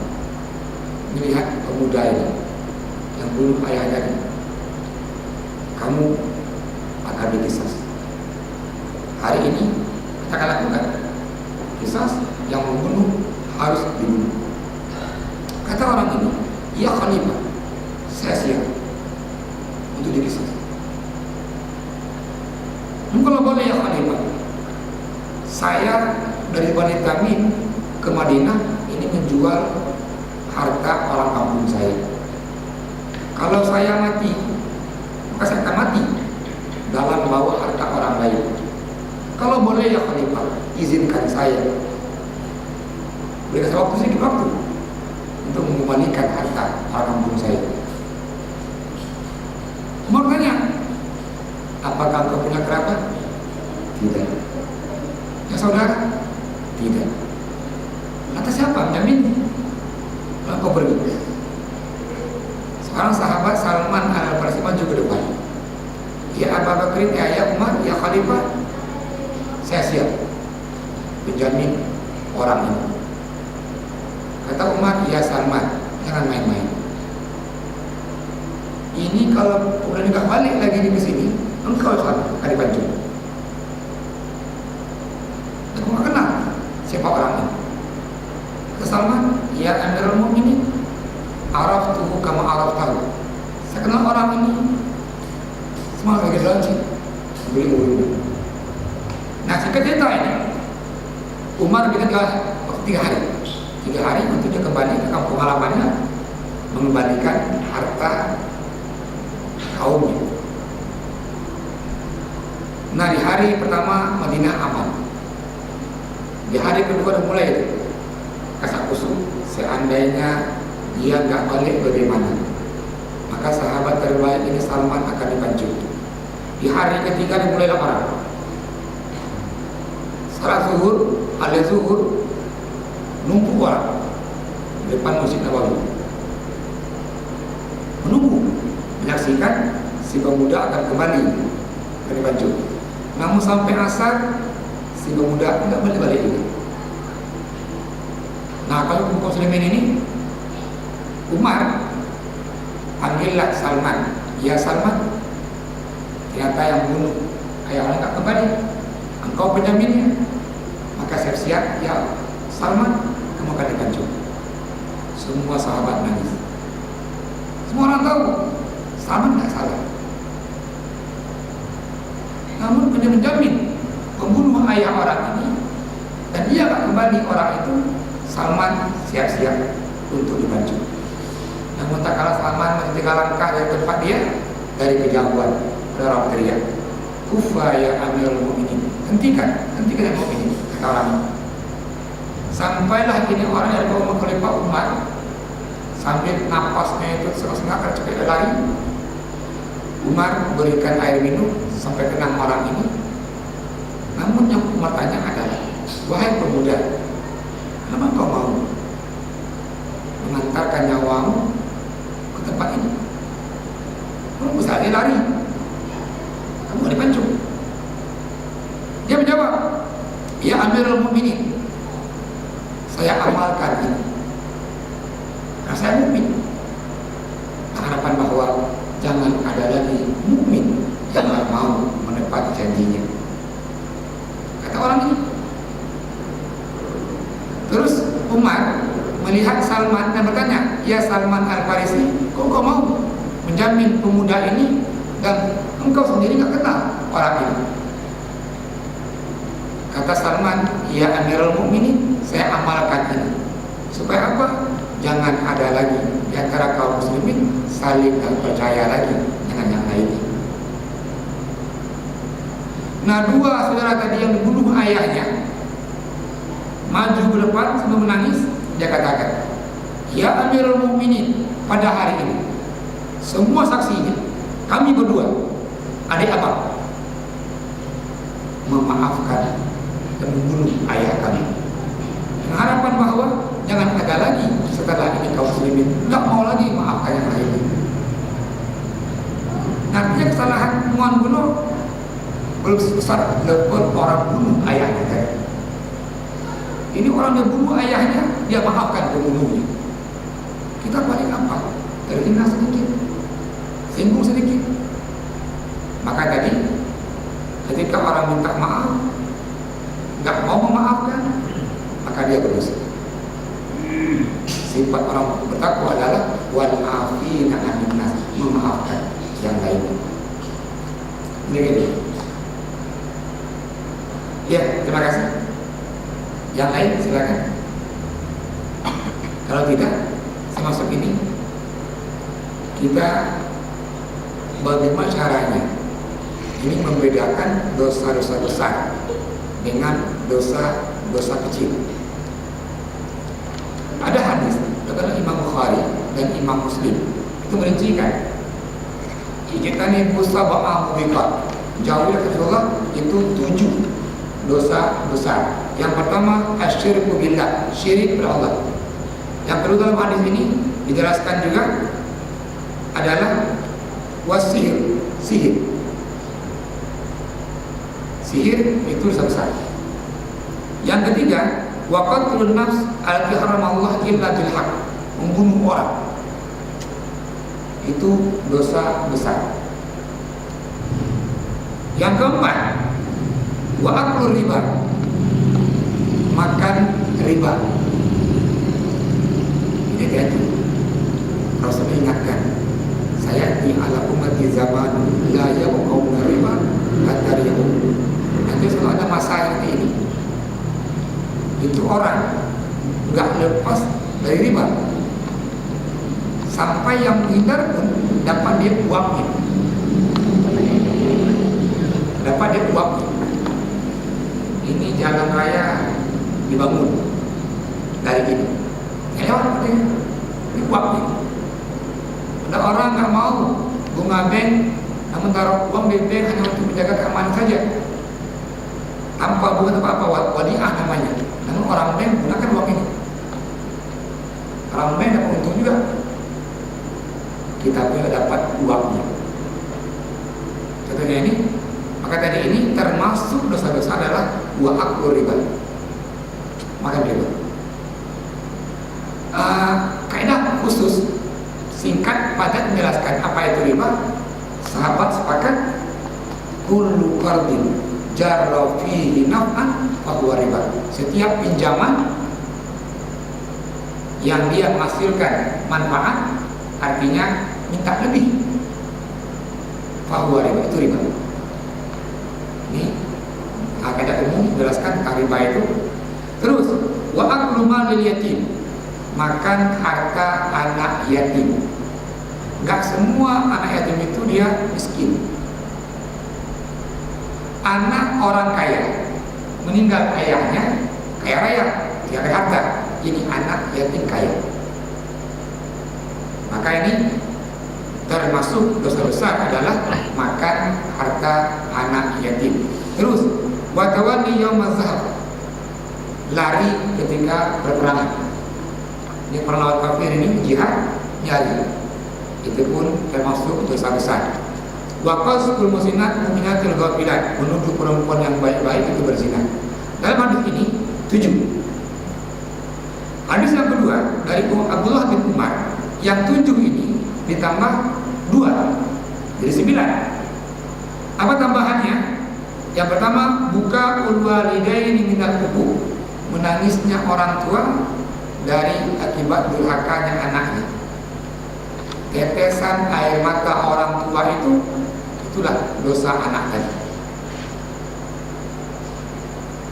melihat pemuda ini yang bunuh ayah tadi, kamu akan diqisas. Hari ini kita akan lakukan qisas, yang membunuh harus dibunuh. Kata orang ini, ya Khalifah, saya siap untuk diqisas. Kalau boleh ya Khalifah, saya dari Bani Tamim ke Madinah ini menjual harta orang kampung saya. Kalau saya mati, maka saya akan mati dalam membawa harta orang lain. Kalau boleh ya Khalifah, izinkan saya, berikan saya waktu sedikit waktu untuk mengembalikan harta orang kampung saya. Umar tanya, apakah engkau punya kerabat? Tidak. Ya saudara? Tidak. Kata siapa? Menjamin. Lalu kau pergi. Sekarang sahabat Salman Al-Farisi maju ke depan. Ya Abu Bakrin, ya Umar, ya Khalifah, saya siap menjamin orang ini. Kata Umar, ya Salman, jangan main-main. Ini kalau udah nggak balik lagi di sini, engkau akan dipancung. Aku nggak kenal siapa orang ini. Kata Salman, ya Amirul Mukminin, araftuhu kama araftahu. Saya kenal orang ini, semua lagi dalam sih, beli. Nah, singkat cerita ini, Umar bikin waktu 3 hari. 3 hari untuk dia kembali ke kampung halamannya, mengembalikan harta kaumnya. Nah, di hari pertama Madinah aman. Di hari kedua udah mulai itu kasak kusuk. Seandainya dia nggak balik bagaimana? Maka sahabat terbaik ini Salman akan dipancung. Di hari ketiga dimulai laporan. Salat zuhur, ada zuhur, numpuk orang di depan Masjid Nabawi. pemuda akan kembali dari Banjul. Namun sampai asar si pemuda tidak balik lagi. Nah, kalau kaum muslimin ini, Umar panggillah Salman. Ya Salman, ternyata yang bunuh ayah orang tak kembali, engkau penjaminnya. Maka siap-siap, ya Salman, kamu akan dipancung. Semua sahabat nangis. Semua orang tahu Salman tidak salah. Namun dia menjamin pembunuh ayah orang ini, dan dia akan kembali orang itu. Salman siap-siap untuk dipancung. Namun tak kalah Salman masih 3 langkah dari tempat dia, dari kejauhan ada orang teriak, "Kufa ya Amirul Mukminin." Hentikan ya mukminin, kata orang. Sampailah ini orang yang bawa Khalifah Umar sambil napasnya itu setengah-setengah cepat lari. Umar berikan air minum sampai tenang orang ini. Namun yang Umar tanya adalah, "Wahai pemuda, kenapa kau mau mengantarkan nyawamu ke tempat ini? Kamu bisa aja lari, kamu gak dipancung." Dia menjawab, "Ya Amirul Mukminin, saya amalkan ini karena saya mukmin, harapan bahwa jangan ada lagi mukmin yang gak mau menepati janjinya," kata orang ini. Terus Umar melihat Salman dan bertanya, "Ya Salman Al-Farisi, kok kau mau menjamin pemuda ini dan engkau sendiri gak kenal orang ini?" Kata Salman, "Ya Amirul Mukminin, saya amalkan ini supaya apa? Jangan ada lagi di antara kaum muslimin saling tak percaya lagi dengan yang lainnya." Nah, 2 saudara tadi yang dibunuh ayahnya maju ke depan sambil menangis. Dia katakan, "Ya Amirul Mukminin, pada hari ini semua saksinya kami berdua adik abang memaafkan dan membunuh ayah kami, dengan harapan bahwa jangan ada lagi setelah ini kaum muslimin tidak mau lagi maafkan yang lain." Artinya kesalahan membunuh belum besar level orang bunuh ayahnya tadi. Ini orang yang bunuh ayahnya, dia maafkan pembunuhnya. Kita paling apa? Terhina sedikit, singgung sedikit. Maka tadi ketika orang minta maaf, nggak mau memaafkan, maka dia berdosa. Sifat orang bertakwa adalah wal afina 'anil nas, memaafkan yang lain. Ini. Ya, terima kasih. Yang lain silakan. Kalau tidak, saya masuk ini. Kita bagaimana caranya ini membedakan dosa-dosa besar dengan dosa-dosa kecil. Ada hadis dari Imam Bukhari dan Imam Muslim itu merincikan, "Ijtani sab'a mubiqat." Jauhi Rasulullah itu 7 dosa besar. Yang pertama asyirku billah, syirik kepada Allah. Yang kedua dalam hadis ini dijelaskan juga adalah wasihir, sihir. Sihir itu dosa besar. Yang ketiga waqatlun nafs allati haramallahu illa bil haqq, membunuh orang. Itu dosa besar. Yang keempat wa aklur riba, makan riba. Jadi Rasul ingatkan, saya di ala ummati zaman la yaqawna riba hatta yaqum. Nanti kalau ada masa seperti ini, itu orang nggak lepas dari riba sampai yang menghindar pun dapat dia uangnya, Ini jalan raya dibangun dari ini, lewat ini uangnya. Ada orang nggak mau bunga bank, namun taruh uang di bank hanya untuk menjaga keamanan saja, tanpa bunga tanpa apa, wadiah namanya. Namun orang bank gunakan uang ini, orang bank dapat untung juga, kita pun dapat uangnya. termasuk dosa besar adalah wa aklu riba, makan riba. Kaidah khusus singkat padat menjelaskan apa itu riba. Sahabat sepakat kullu qardin jarra fihi naf'an fa huwa riba. Setiap pinjaman yang dia menghasilkan manfaat, artinya minta lebih, fa huwa riba, itu riba. Ini kaidah umum menjelaskan tentang riba itu. Terus wa aklu malil yatim, makan harta anak yatim. Gak semua anak yatim itu dia miskin. Anak orang kaya meninggal ayahnya kaya raya, dia ada harta, ini anak yatim kaya. Maka ini termasuk dosa besar adalah makan harta anak yatim. Terus wa tawalli yaumaz zahab, lari ketika berperang. Ini perang lawan kafir, ini jihad, nyari. Itu pun termasuk dosa besar. Wa qazful muhsinat mu'minatil ghafilat, menuduh perempuan yang baik-baik itu berzina. Dalam hadis ini 7. Hadis yang kedua dari Abdullah bin Umar, yang 7 ini ditambah 2 jadi 9. Apa tambahannya? Yang pertama, buka ulwalidaini minal uquq, menangisnya orang tua dari akibat durhakanya anaknya. Tetesan air mata orang tua itulah dosa anak tadi.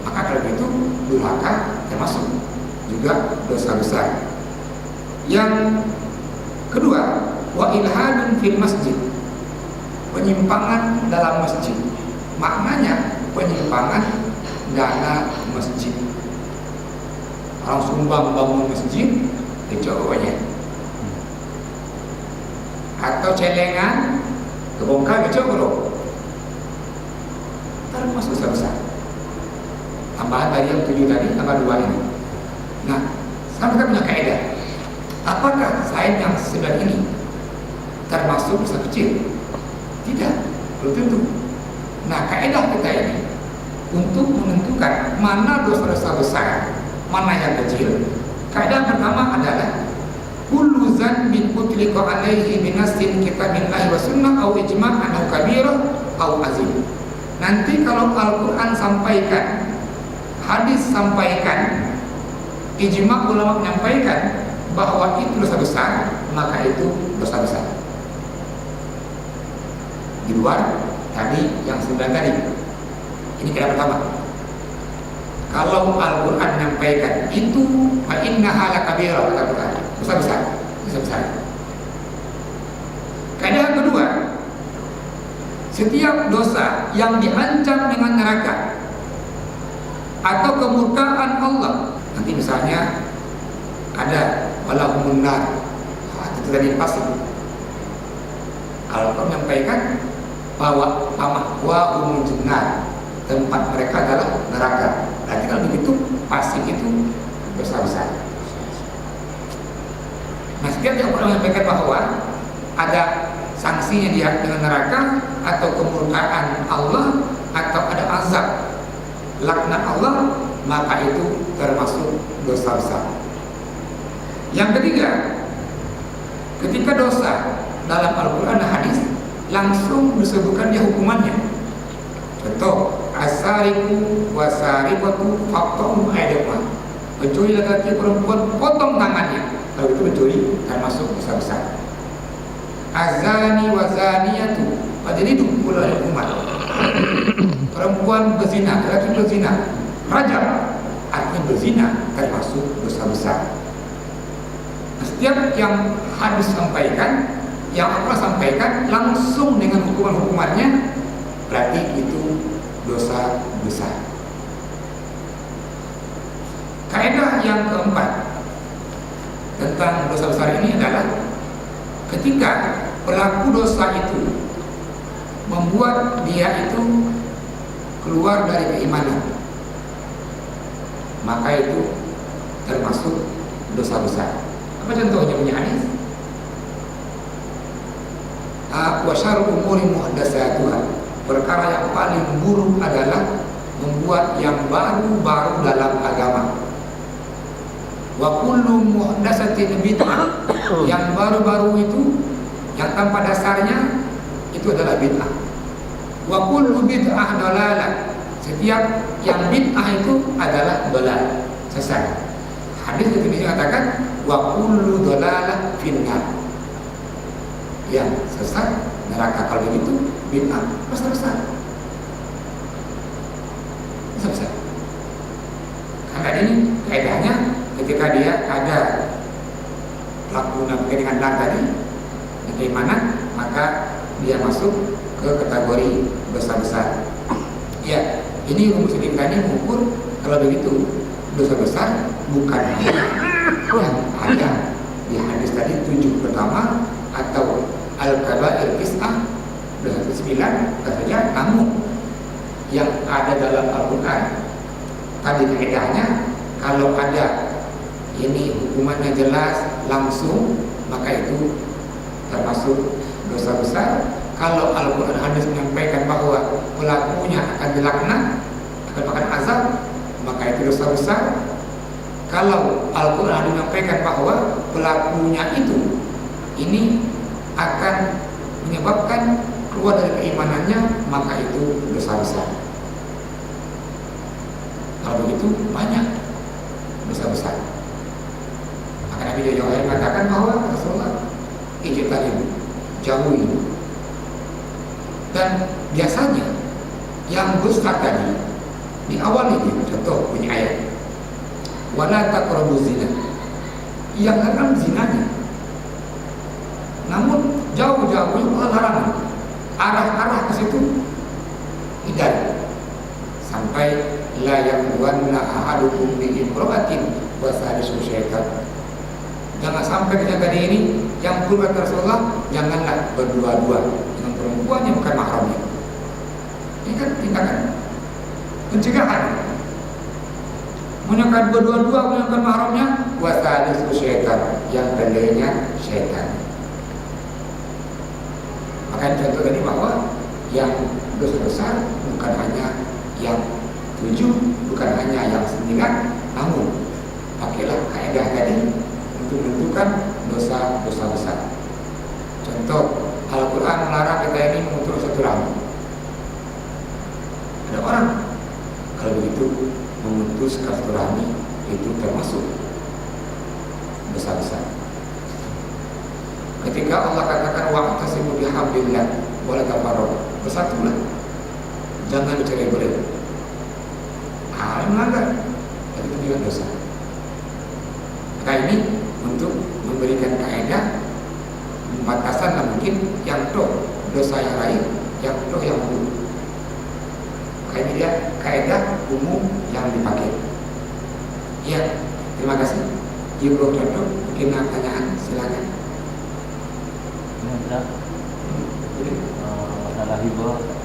Maka kalau itu durhaka termasuk juga dosa besar. Yang kedua, wa ilhadun fil masjid, penyimpangan dalam masjid. Maknanya penyimpangan dana masjid. Orang sumbang bangun masjid, kecewanya. Atau celengan kebongkar kecil, termasuk dosa besar. Tambahan dari yang 7 tadi, tambah 2 ini. Nah, sekarang kita punya kaidah. Apakah selain yang 9 ini termasuk dosa kecil? Tidak, belum tentu. Nah, kaidah kita ini untuk menentukan mana dosa-dosa besar, mana yang kecil. Kaidah pertama adalah kullu zanbin utliqa alaihi binasin kitabillahi wa sunnah au ijma' anhu kabirah au azim. Nanti kalau Al-Quran sampaikan, hadis sampaikan, ijma' ulama menyampaikan bahwa itu dosa besar, maka itu dosa besar. Di luar tadi yang 9 tadi. Ini kaidah pertama. Kalau Al-Quran menyampaikan itu fa innaha lakabirah, kata Quran, dosa besar, dosa besar. Kaidah yang kedua, setiap dosa yang diancam dengan neraka atau kemurkaan Allah, nanti misalnya ada walahumun nar, itu tadi pasti. Al-Quran menyampaikan bahwa pamahwahumul jannah, tempat mereka adalah neraka. Berarti kalau begitu pasti itu dosa besar. Nah, setiap yang pernah menyampaikan bahwa ada sanksinya dia dengan neraka atau kemurkaan Allah atau ada azab laknat Allah, maka itu termasuk dosa besar. Yang ketiga, ketika dosa dalam Al-Quran dan hadis langsung disebutkan dia hukumannya. Contoh, asariku wasarikatu faqta'u aydahuma, pencuri laki-laki perempuan potong tangannya. Kalau itu pencuri termasuk dosa besar. Azani wazaniyatu fajlidu kulla hukuman, perempuan berzina, laki-laki berzina, rajam, artinya berzina termasuk dosa besar. Nah, setiap yang hadis sampaikan, yang Allah sampaikan langsung dengan hukuman-hukumannya, berarti itu dosa besar. Kaidah yang keempat tentang dosa besar ini adalah ketika pelaku dosa itu membuat dia itu keluar dari keimanan, maka itu termasuk dosa besar. Apa contohnya punya hadis? Wa syarrul umuri muhdatsatuha perkara yang paling buruk adalah membuat yang baru-baru dalam agama. Wa kullu muhdatsatin bid'ah. Yang baru-baru itu, yang tanpa dasarnya, itu adalah bid'ah. Wa kullu bid'ah dalalah. Setiap yang bid'ah itu adalah dalal, sesat. Hadis itu dikatakan wa kullu dalalah finnar. Yang sesat neraka. Kalau begitu bid'ah besar-besar. Besar-besar. Karena ini kaidahnya ketika dia ada pelaku dengan nar tadi di keimanan, maka dia masuk ke kategori besar-besar. Ya, ini rumus kita ini mengukur kalau begitu dosa besar bukan yang ada di hadis tadi 7 pertama atau al-kabair tis'ah dosa 9 katanya, namun yang ada dalam Al-Quran tadi kaidahnya kalau ada ini hukumannya jelas langsung, maka itu termasuk dosa besar. Kalau Al-Quran hadis menyampaikan bahwa pelakunya akan dilaknat, akan makan azab, maka itu dosa besar. Kalau Al-Quran menyampaikan bahwa pelakunya itu ini akan menyebabkan keluar dari keimanannya, maka itu dosa besar. Kalau begitu banyak dosa besar. Maka Nabi Jokowi mengatakan bahwa Rasulullah ijtanibu, jauhi. Dan biasanya yang besar tadi di awal ini, contoh bunyi ayat wala taqrabu zina, yang haram zinanya, namun jauh-jauhnya Allah larang, arah-arah ke situ tidak, sampai la yaqwanna ahadukum bi imra'atin wa salisu syaitan. Jangan sampai kita tadi ini yang kurban Rasulullah, janganlah berdua-dua dengan perempuan yang bukan mahramnya. Ini kan tindakan pencegahan. Menyekat berdua-dua bukan mahramnya, wa salisu syaitan, yang keduanya syaitan. Maka contoh tadi bahwa yang dosa besar bukan hanya yang 7, bukan hanya yang 9, namun pakailah kaidah tadi untuk menentukan dosa-dosa besar. Contoh, Al-Quran melarang kita ini memutus silaturahmi. Ada orang kalau begitu memutus silaturahmi itu termasuk dosa besar. Ketika Allah katakan wa'tasimu bihablillah wa la tafarraqu, bersatulah, jangan bercerai-berai. Melanggar, itu juga dosa. Maka ini untuk memberikan kaidah batasan, lah mungkin yang toh dosa yang lain, yang toh yang buruk. Maka ini dia kaidah umum yang dipakai. Ya, terima kasih. Ibu contoh, mungkin ada pertanyaan, silakan. Masalah hibah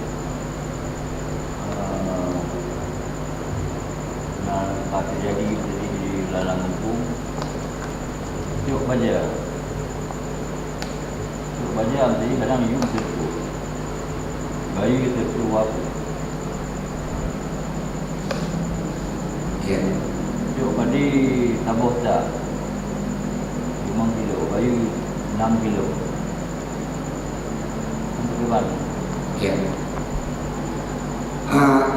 terjadi di dalam hukum. Yuk baca jadi kadang yuk tertu bayi tertu waktu yuk pada tabuh tak 5 kilo bayi 6 kilo untuk depan.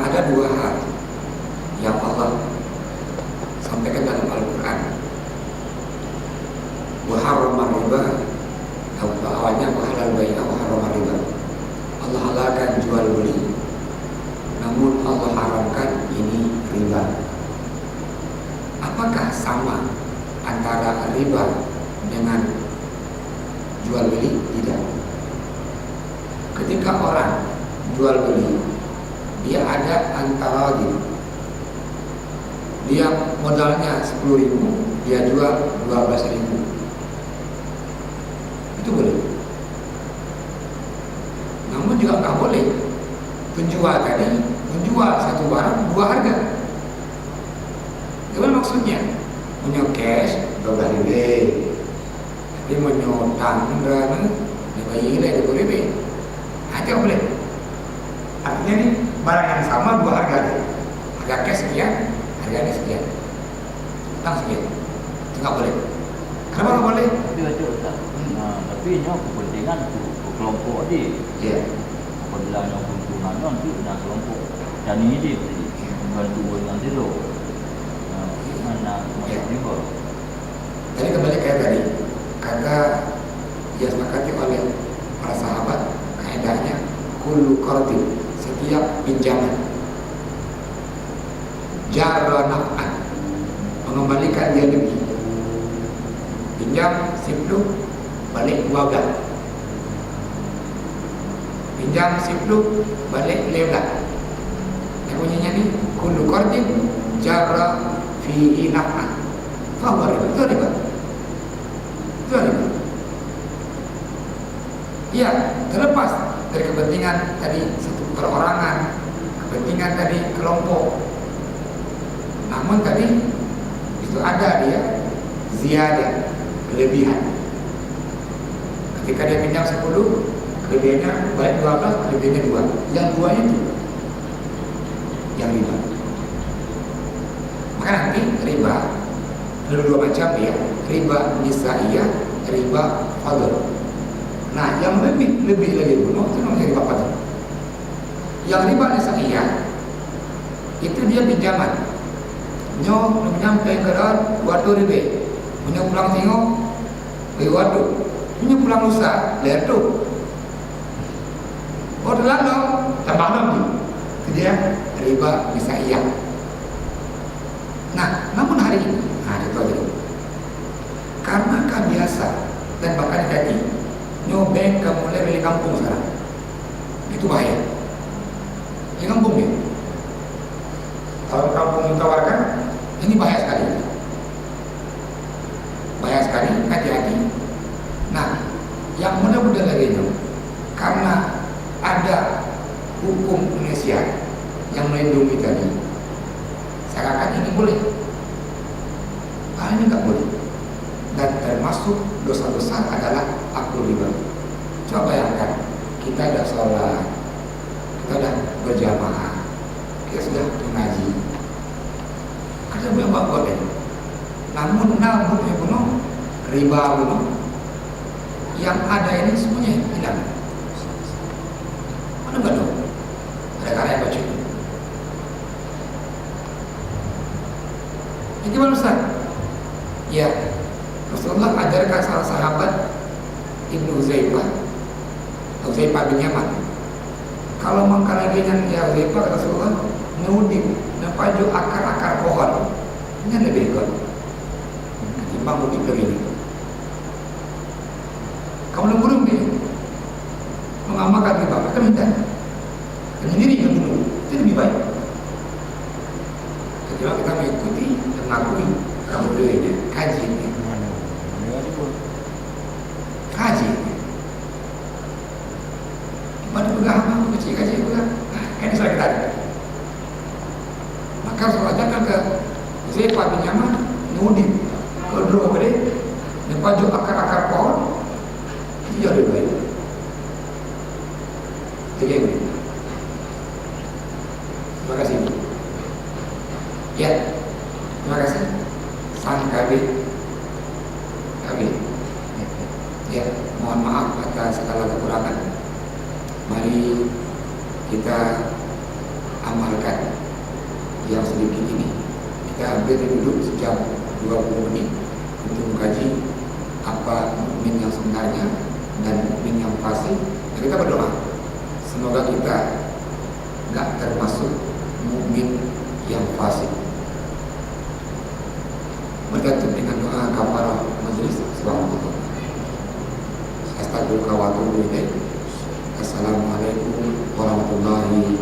Ada 2 hal yang Allah sampaikan dalam Al-Quran. Wa harrama riba, awalnya wa halal bai'a wa harrama riba. Allah halalkan jual beli, namun Allah haramkan ini riba. Apakah sama antara riba dengan jual beli? Tidak. Ketika orang jual beli, dia ada antara dia modalnya 10.000, dia jual 12.000, itu boleh. Namun juga nggak boleh penjual tadi menjual satu barang 2 harga. Gimana maksudnya? Punya cash 12.000, tapi menyotang dan dibayar 20.000, itu boleh. Jadi barang yang sama dua harga deh. Harga cash sekian, harganya sekian. Utang sekian. Itu nggak boleh. Kenapa nggak boleh? Tapi ada tak. Tapi ini kepentingan tu kelompok dia. Ya. Apabila yang keuntungan nanti dan kelompok dan ini dia bantu dengan zero. Mana masuk riba. Tadi kembali kayak tadi kata yang sepakati oleh para sahabat, kaidahnya kullu qardin, setiap pinjaman jarra naf'an, mengembalikan dia lebih. Pinjam 10 balik 12, pinjam 10 balik 15. Yang bunyinya ni kullu qardin jarra fihi naf'an fahuwa riba. Itu riba. Itu riba. Ya, terlepas dari kepentingan tadi satu perorangan, kepentingan tadi kelompok. Namun tadi itu ada dia ziyadah, kelebihan. Ketika dia pinjam 10, kelebihannya balik 12, kelebihannya 2. Yang 2 itu yang riba. Maka nanti riba ada 2 macam ya, riba nisaiyah, riba fadl. Nah, yang lebih lagi dulu itu namanya riba fadl. Yang riba nisaiyah itu dia pinjaman. Nyo nyampe ke daun waduh ribe. Punya pulang tengok, waduh. Punya pulang lusa, lihat tuh. Oh, lalu tambah lagi. Itu dia riba nisaiyah. Nah, namun hari ini, itu aja dulu. Karena kebiasa dan bahkan jadi nyobeng ke mulai dari kampung sekarang, itu bahaya. Di kampung ya. Kalau kampung ditawarkan, ini bahaya sekali. Bahaya sekali, hati-hati. Nah, yang mudah-mudahan lagi itu, karena ada hukum Indonesia yang melindungi tadi, seakan ini boleh, ini nggak boleh. Dan termasuk dosa besar adalah akul riba. Coba bayangkan, kita ada sholat, kita ada berjamaah, kita sudah mengaji, ada yang boleh. Namun nabutnya bunuh, riba bunuh, yang ada ini semuanya hilang. Ada nggak dong? Ada karya yang baca. Ini gimana Ustaz? Ya, Rasulullah ajarkan salah sahabat Ibnu Huzaifah bin Yaman. Kalau mengkalaginan ya Huzaifah, kata Rasulullah, nyudip nepaju akar-akar pohon. Ini lebih ikut timbang udip begini. Kamu burung dia mengamalkan riba, akan hindar sendiri yang dulu, itu lebih baik. Kecuali kita mengikuti dan mengakui kamu dulunya, kaji ini. Kaji pada pegangan kaji juga. Ini sudah kita ada. Maka Rasulullah ajarkan ke Huzaifah bin Yaman, nyudip ke dua gede, nepaju akar-akar pohon, itu jauh lebih baik. Jadi ini. Terima kasih. Ya, terima kasih. Sang KB. Ya, mohon maaf atas segala kekurangan. Mari kita amalkan yang sedikit ini. Kita ambil dulu sejam 20 menit untuk mengkaji apa mukmin yang sebenarnya dan mukmin yang fasik. Dan kita berdoa semoga kita enggak termasuk mukmin yang fasik. Bergantung dengan doa kafarah majelis. Subhanallah. Astagfirullah wa atubu ilaik. Assalamualaikum warahmatullahi